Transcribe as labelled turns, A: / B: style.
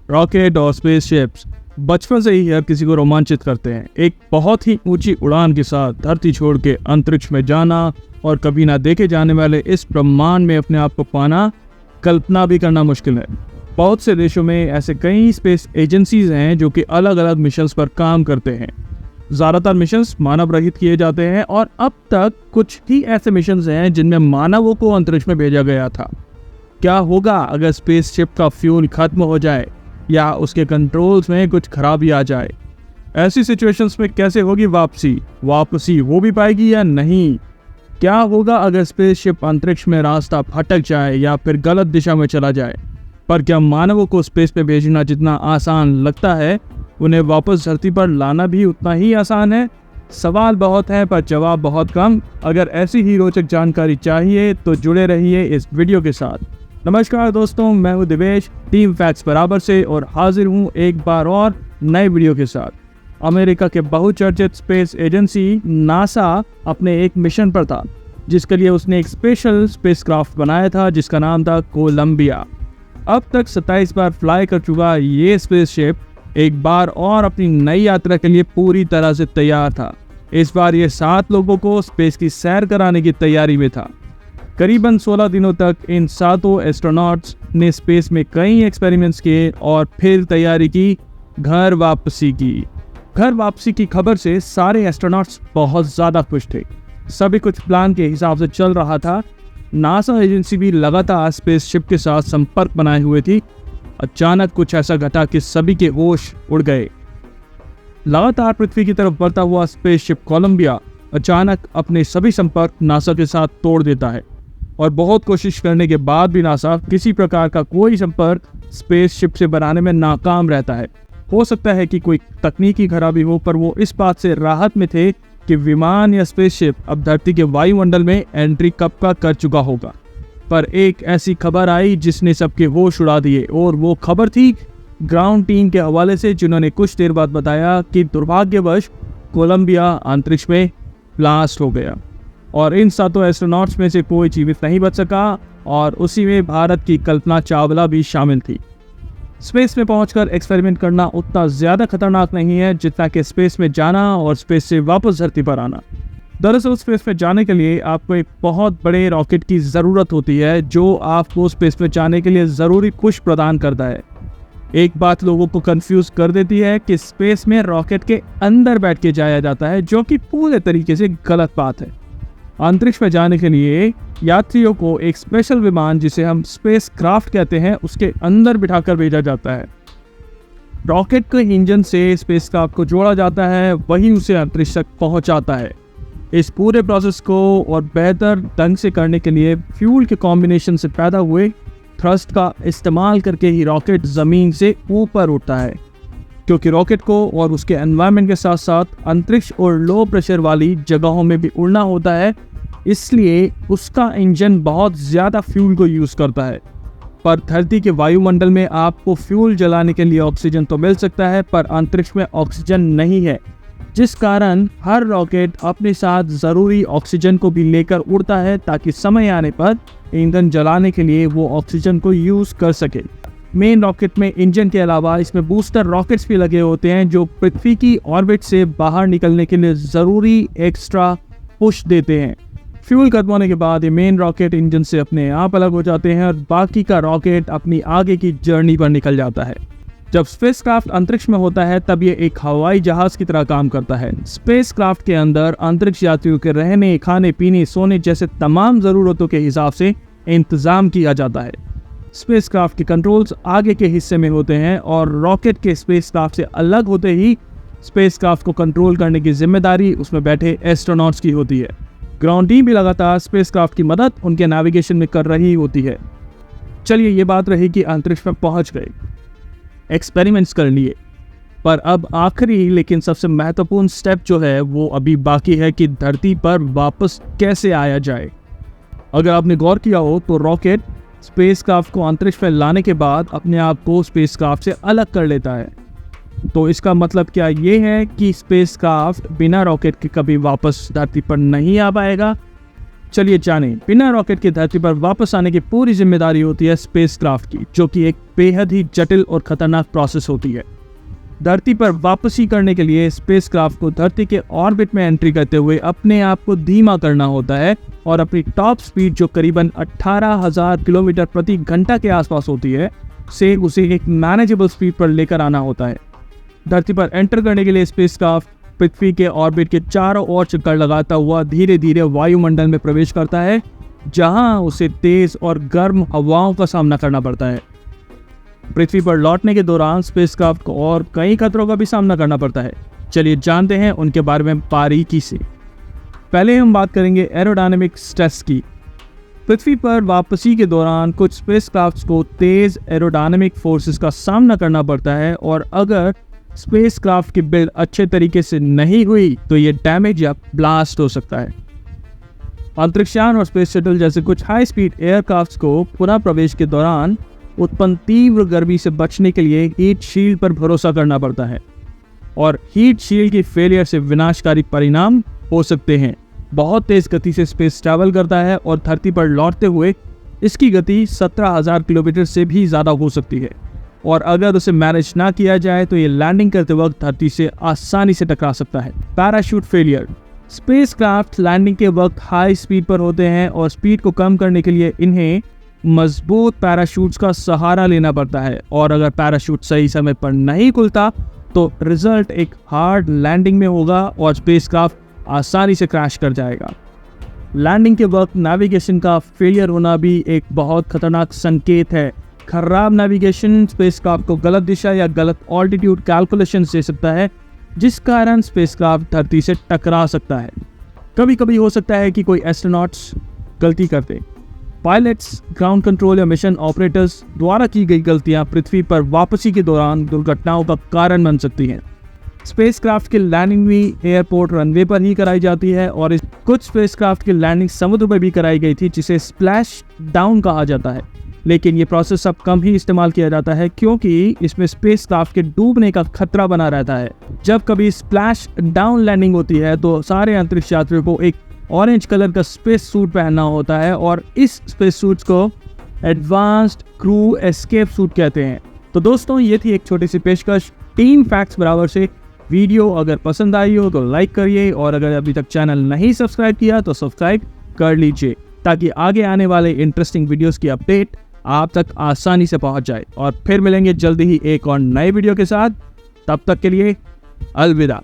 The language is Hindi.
A: रॉकेट और स्पेसशिप्स बचपन से ही हर किसी को रोमांचित करते हैं। एक बहुत ही ऊंची उड़ान के साथ धरती छोड़ के अंतरिक्ष में जाना और कभी ना देखे जाने वाले इस ब्रह्मांड में अपने आप को पाना कल्पना भी करना मुश्किल है। बहुत से देशों में ऐसे कई स्पेस एजेंसीज हैं जो कि अलग अलग मिशंस पर काम करते हैं। ज़्यादातर मिशंस मानव रहित किए जाते हैं और अब तक कुछ ही ऐसे मिशंस हैं जिनमें मानवों को अंतरिक्ष में भेजा गया था। क्या होगा अगर स्पेसशिप का फ्यूल खत्म हो जाए या उसके कंट्रोल्स में कुछ खराबी आ जाए? ऐसी सिचुएशंस में कैसे होगी वापसी हो भी पाएगी या नहीं? क्या होगा अगर स्पेसशिप अंतरिक्ष में रास्ता भटक जाए या फिर गलत दिशा में चला जाए? पर क्या मानवों को स्पेस में भेजना जितना आसान लगता है, उन्हें वापस धरती पर लाना भी उतना ही आसान है? सवाल बहुत है पर जवाब बहुत कम। अगर ऐसी ही रोचक जानकारी चाहिए तो जुड़े रहिए इस वीडियो के साथ। नमस्कार दोस्तों, मैं हूं दिवेश टीम फैक्ट्स बराबर से और हाजिर हूं एक बार और नए वीडियो के साथ। अमेरिका के बहुचर्चित स्पेस एजेंसी नासा अपने एक मिशन पर था जिसके लिए उसने एक स्पेशल स्पेसक्राफ्ट बनाया था जिसका नाम था कोलंबिया। अब तक 27 बार फ्लाई कर चुका ये स्पेसशिप एक बार और अपनी नई यात्रा के लिए पूरी तरह से तैयार था। इस बार ये 7 लोगों को स्पेस की सैर कराने की तैयारी में था। करीबन 16 दिनों तक इन 7 एस्ट्रोनॉट्स ने स्पेस में कई एक्सपेरिमेंट्स किए और फिर तैयारी की घर वापसी की। घर वापसी की खबर से सारे एस्ट्रोनॉट्स बहुत ज़्यादा खुश थे। सभी कुछ प्लान के हिसाब से चल रहा था। नासा एजेंसी भी लगातार स्पेसशिप के साथ संपर्क बनाए हुए थी। अचानक कुछ ऐसा घटा कि सभी के होश उड़ गए। लगातार पृथ्वी की तरफ बढ़ता हुआ स्पेसशिप कोलंबिया अचानक अपने सभी संपर्क नासा के साथ तोड़ देता है और बहुत कोशिश करने के बाद भी नासा किसी प्रकार का कोई संपर्क स्पेसशिप से बनाने में नाकाम रहता है। हो सकता है कि कोई तकनीकी खराबी हो, पर वो इस बात से राहत में थे कि विमान या स्पेसशिप अब धरती के वायुमंडल में एंट्री कब का कर चुका होगा। पर एक ऐसी खबर आई जिसने सबके होश उड़ा दिए और वो खबर थी ग्राउंड टीम के हवाले से, जिन्होंने कुछ देर बाद बताया कि दुर्भाग्यवश कोलंबिया अंतरिक्ष में ब्लास्ट हो गया और इन 7 एस्ट्रोनॉट्स में से कोई जीवित नहीं बच सका और उसी में भारत की कल्पना चावला भी शामिल थी। स्पेस में पहुंचकर एक्सपेरिमेंट करना उतना ज़्यादा खतरनाक नहीं है जितना कि स्पेस में जाना और स्पेस से वापस धरती पर आना। दरअसल स्पेस में जाने के लिए आपको एक बहुत बड़े रॉकेट की ज़रूरत होती है जो आपको स्पेस में जाने के लिए ज़रूरी पुश प्रदान करता है। एक बात लोगों को कंफ्यूज कर देती है कि स्पेस में रॉकेट के अंदर बैठ के जाया जाता है, जो कि पूरे तरीके से गलत बात है। अंतरिक्ष में जाने के लिए यात्रियों को एक स्पेशल विमान, जिसे हम स्पेस क्राफ्ट कहते हैं, उसके अंदर बिठाकर भेजा जाता है। रॉकेट के इंजन से स्पेस क्राफ्ट को जोड़ा जाता है, वही उसे अंतरिक्ष तक पहुंचाता है। इस पूरे प्रोसेस को और बेहतर ढंग से करने के लिए फ्यूल के कॉम्बिनेशन से पैदा हुए थ्रस्ट का इस्तेमाल करके ही रॉकेट ज़मीन से ऊपर उठता है। क्योंकि रॉकेट को और उसके एनवायरनमेंट के साथ साथ अंतरिक्ष और लो प्रेशर वाली जगहों में भी उड़ना होता है, इसलिए उसका इंजन बहुत ज़्यादा फ्यूल को यूज़ करता है। पर धरती के वायुमंडल में आपको फ्यूल जलाने के लिए ऑक्सीजन तो मिल सकता है, पर अंतरिक्ष में ऑक्सीजन नहीं है, जिस कारण हर रॉकेट अपने साथ ज़रूरी ऑक्सीजन को भी लेकर उड़ता है ताकि समय आने पर ईंधन जलाने के लिए वो ऑक्सीजन को यूज़ कर सके। मेन रॉकेट में इंजन के अलावा इसमें बूस्टर रॉकेट्स भी लगे होते हैं जो पृथ्वी की ऑर्बिट से बाहर निकलने के लिए ज़रूरी एक्स्ट्रा पुश देते हैं। फ्यूल खत्म होने के बाद ये मेन रॉकेट इंजन से अपने आप अलग हो जाते हैं और बाकी का रॉकेट अपनी आगे की जर्नी पर निकल जाता है। जब स्पेसक्राफ्ट अंतरिक्ष में होता है तब ये एक हवाई जहाज की तरह काम करता है। स्पेसक्राफ्ट के अंदर अंतरिक्ष यात्रियों के रहने, खाने पीने, सोने जैसे तमाम ज़रूरतों के हिसाब से इंतज़ाम किया जाता है। स्पेसक्राफ्ट के कंट्रोल्स आगे के हिस्से में होते हैं और रॉकेट के स्पेसक्राफ्ट से अलग होते ही स्पेसक्राफ्ट को कंट्रोल करने की जिम्मेदारी उसमें बैठे एस्ट्रोनॉट्स की होती है। ग्राउंड टीम भी लगातार स्पेसक्राफ्ट की मदद उनके नेविगेशन में कर रही होती है। चलिए, ये बात रही कि अंतरिक्ष में पहुंच गए, एक्सपेरिमेंट्स कर लिए, पर अब आखिरी लेकिन सबसे महत्वपूर्ण स्टेप जो है वो अभी बाकी है कि धरती पर वापस कैसे आया जाए। अगर आपने गौर किया हो तो रॉकेट स्पेसक्राफ्ट को अंतरिक्ष में लाने के बाद अपने आप को स्पेसक्राफ्ट से अलग कर लेता है। तो इसका मतलब क्या ये है कि स्पेसक्राफ्ट बिना रॉकेट के कभी वापस धरती पर नहीं आ पाएगा? चलिए जाने, बिना रॉकेट की धरती पर वापस आने की पूरी जिम्मेदारी होती है स्पेसक्राफ्ट की, जो कि एक बेहद ही जटिल और खतरनाक प्रोसेस होती है। धरती पर वापसी करने के लिए स्पेसक्राफ्ट को धरती के ऑर्बिट में एंट्री करते हुए अपने आप को धीमा करना होता है और अपनी टॉप स्पीड जो करीबन 18,000 किलोमीटर प्रति घंटा के आसपास होती है से उसे एक मैनेजेबल स्पीड पर लेकर आना होता है। धरती पर एंटर करने के लिए स्पेसक्राफ्ट पृथ्वी के ऑर्बिट के चारों ओर चक्कर लगाता हुआ धीरे धीरे वायुमंडल में प्रवेश करता है, जहां उसे तेज और गर्म हवाओं का सामना करना पड़ता है। पृथ्वी पर लौटने के दौरान स्पेसक्राफ्ट को और कई खतरों का भी सामना करना पड़ता है। चलिए जानते हैं उनके बारे में बारीकी से। पहले हम बात करेंगे एरोडायनेमिक स्ट्रेस की। पृथ्वी पर वापसी के दौरान कुछ स्पेसक्राफ्ट्स को तेज एरोडायनेमिक फोर्सेस का सामना करना पड़ता है, और अगर स्पेसक्राफ्ट की बिल्ड अच्छे तरीके से नहीं हुई तो ये डैमेज या ब्लास्ट हो सकता है। अंतरिक्षयान और स्पेस शटल जैसे कुछ हाई स्पीड एयरक्राफ्ट्स को पुनः प्रवेश के दौरान उत्पन्न तीव्र गर्मी से बचने के लिए हीट शील्ड पर भरोसा करना पड़ता है, और हीट शील्ड की फेलियर से विनाशकारी परिणाम हो सकते हैं। बहुत तेज गति से स्पेस ट्रैवल करता है और धरती पर लौटते हुए इसकी गति 17,000 किलोमीटर से भी ज़्यादा हो सकती है, और अगर उसे मैनेज ना किया जाए तो ये लैंडिंग करते वक्त धरती से आसानी से टकरा सकता है। Parachute failure. स्पेसक्राफ्ट लैंडिंग के वक्त हाई स्पीड पर होते हैं और स्पीड को कम करने के लिए इन्हें मजबूत पैराशूट्स का सहारा लेना पड़ता है, और अगर पैराशूट सही समय पर नहीं खुलता तो रिजल्ट एक हार्ड लैंडिंग में होगा और स्पेसक्राफ्ट आसानी से क्रैश कर जाएगा। लैंडिंग के वक्त नेविगेशन का फेलियर होना भी एक बहुत खतरनाक संकेत है। खराब नेविगेशन स्पेसक्राफ्ट को गलत दिशा या गलत ऑल्टीट्यूड कैलकुलेशन दे सकता है, जिस कारण स्पेसक्राफ्ट धरती से टकरा सकता है। कभी कभी हो सकता है कि कोई एस्ट्रोनॉट्स गलती करते। पायलट्स, ग्राउंड कंट्रोल या मिशन ऑपरेटर्स द्वारा की गई गलतियां पृथ्वी पर वापसी के दौरान दुर्घटनाओं का कारण बन सकती हैं। स्पेसक्राफ्ट की लैंडिंग भी एयरपोर्ट रनवे पर ही कराई जाती है, और कुछ स्पेसक्राफ्ट की लैंडिंग समुद्र पर भी कराई गई थी, जिसे स्प्लैश डाउन कहा जाता है। लेकिन ये प्रोसेस अब कम ही इस्तेमाल किया जाता है, क्योंकि इसमें स्पेसक्राफ्ट के डूबने का खतरा बना रहता है। जब कभी स्प्लैश डाउन लैंडिंग होती है तो सारे अंतरिक्ष यात्रियों को एक ऑरेंज कलर का स्पेस सूट पहनना होता है, और इस स्पेस सूट्स को एडवांस्ड क्रू एस्केप सूट कहते हैं। तो दोस्तों, ये थी एक छोटी सी पेशकश 3 फैक्ट्स बराबर से। वीडियो अगर पसंद आई हो तो लाइक करिए, और अगर अभी तक चैनल नहीं सब्सक्राइब किया तो सब्सक्राइब कर लीजिए, ताकि आगे आने वाले इंटरेस्टिंग वीडियोस की अपडेट आप तक आसानी से पहुंच जाए। और फिर मिलेंगे जल्दी ही एक और नए वीडियो के साथ। तब तक के लिए अलविदा।